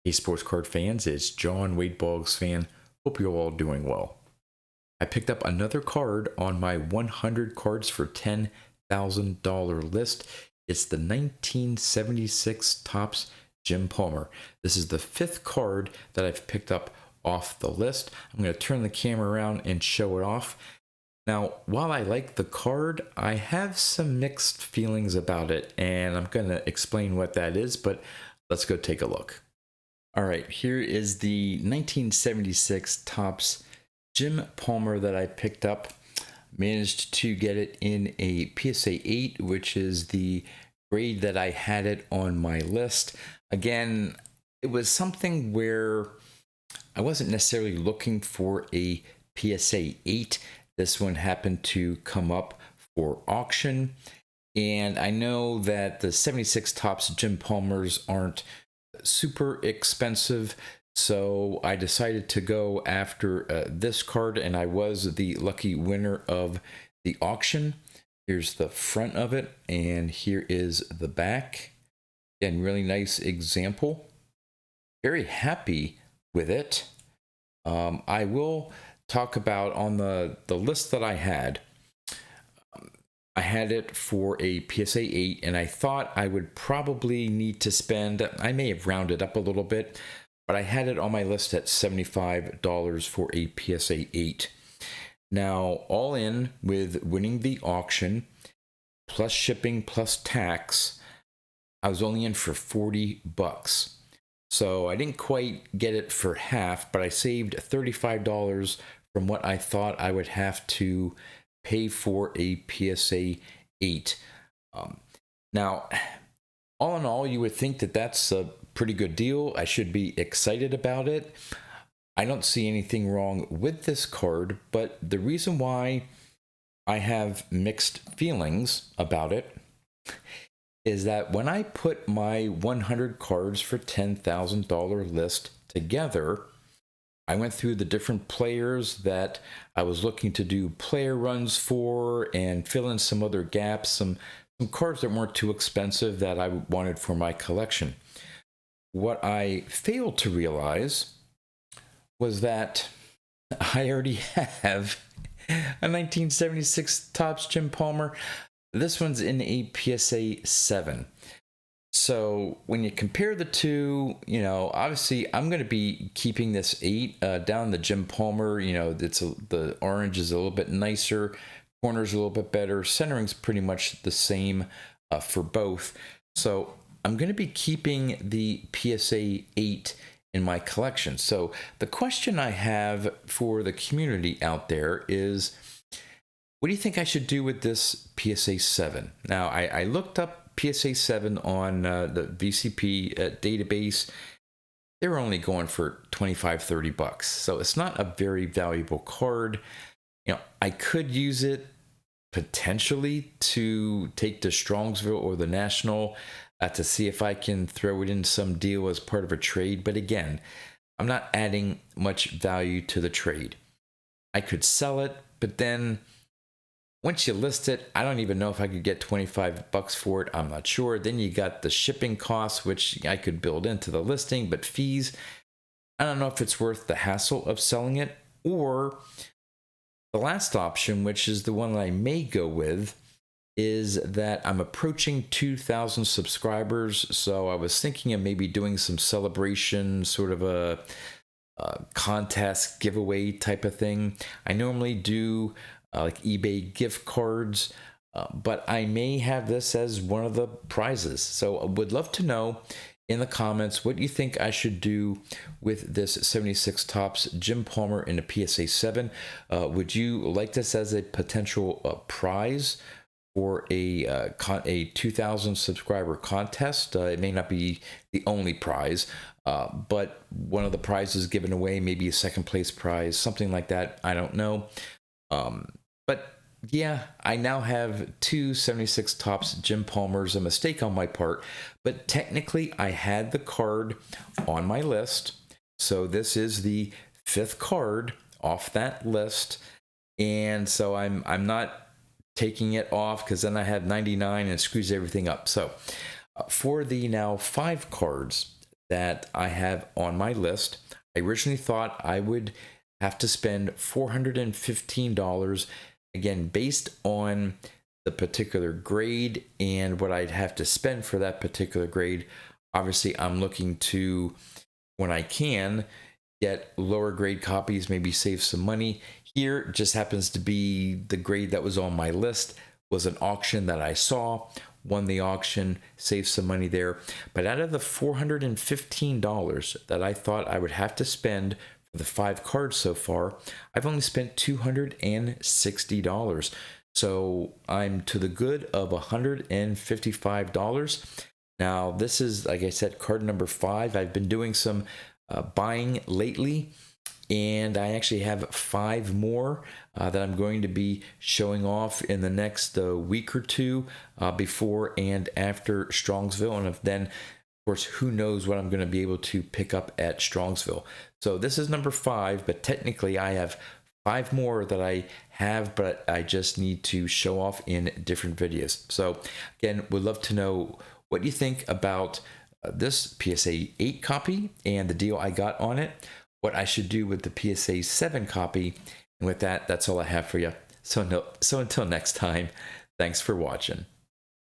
Hey, sports card fans, it's John Wade Boggs fan. Hope you're all doing well. I picked up another card on my 100 cards for $10,000 list. It's the 1976 Topps Jim Palmer. This is the fifth card that I've picked up off the list. I'm going to turn the camera around and show it off. Now, while I like the card, I have some mixed feelings about it, and I'm going to explain what that is, but let's go take a look. All right, here is the 1976 Topps Jim Palmer that I picked up. Managed to get it in a PSA 8, which is the grade that I had it on my list. Again, it was something where I wasn't necessarily looking for a PSA 8. This one happened to come up for auction. And I know that the 76 Topps Jim Palmers aren't super expensive, so I decided to go after this card, and I was the lucky winner of the auction. Here's the front of it, and here is the back. Again, really nice example. Very happy with it. I will talk about on the list that I had it for a PSA 8, and I thought I would probably need to spend, I may have rounded up a little bit, but I had it on my list at $75 for a PSA 8. Now, all in with winning the auction, plus shipping, plus tax, I was only in for $40. So I didn't quite get it for half, but I saved $35 from what I thought I would have to pay for a PSA 8. Now, all in all, you would think that that's a pretty good deal. I should be excited about it. I don't see anything wrong with this card, but the reason why I have mixed feelings about it is that when I put my 100 cards for $10,000 list together, I went through the different players that I was looking to do player runs for and fill in some other gaps, some cards that weren't too expensive that I wanted for my collection. What I failed to realize was that I already have a 1976 Topps Jim Palmer. This one's in a PSA 7. So when you compare the two, obviously I'm going to be keeping this 8 down the Jim Palmer. The orange is a little bit nicer, corner's a little bit better, centering's pretty much the same for both. So I'm going to be keeping the PSA 8 in my collection. So the question I have for the community out there is, what do you think I should do with this PSA 7? Now, I looked up PSA 7 on the VCP database. They were only going for $25-30, so it's not a very valuable card. I could use it potentially to take to Strongsville or the National to see if I can throw it in some deal as part of a trade. But again, I'm not adding much value to the trade. I could sell it, but then once you list it, I don't even know if I could get $25 for it. I'm not sure. Then you got the shipping costs, which I could build into the listing, but fees, I don't know if it's worth the hassle of selling it. Or the last option, which is the one that I may go with, is that I'm approaching 2,000 subscribers. So I was thinking of maybe doing some celebration, sort of a contest giveaway type of thing. I normally do like eBay gift cards, but I may have this as one of the prizes. So I would love to know in the comments what you think I should do with this 76 Topps Jim Palmer in a PSA 7. Would you like this as a potential prize for a 2,000 subscriber contest? It may not be the only prize, but one of the prizes given away, maybe a second place prize, something like that. I don't know. But yeah, I now have two 76 Topps Jim Palmers, a mistake on my part, but technically I had the card on my list. So this is the fifth card off that list. And so I'm not taking it off, because then I have 99 and it screws everything up. So for the now 5 cards that I have on my list. I originally thought I would have to spend $415, again, based on the particular grade and what I'd have to spend for that particular grade. Obviously, I'm looking to, when I can, get lower grade copies, maybe save some money. Here just happens to be the grade that was on my list, was an auction that I saw, won the auction, saved some money there. But out of the $415 that I thought I would have to spend for the 5 cards so far, I've only spent $260. So I'm to the good of $155. Now, this is, like I said, card number 5. I've been doing some buying lately, and I actually have 5 more that I'm going to be showing off in the next week or two before and after Strongsville. And then, of course, who knows what I'm going to be able to pick up at Strongsville. So this is number 5, but technically I have 5 more that I have, but I just need to show off in different videos. So again, would love to know what you think about this PSA 8 copy and the deal I got on it, what I should do with the PSA 7 copy. And with that, that's all I have for you. So until next time, thanks for watching.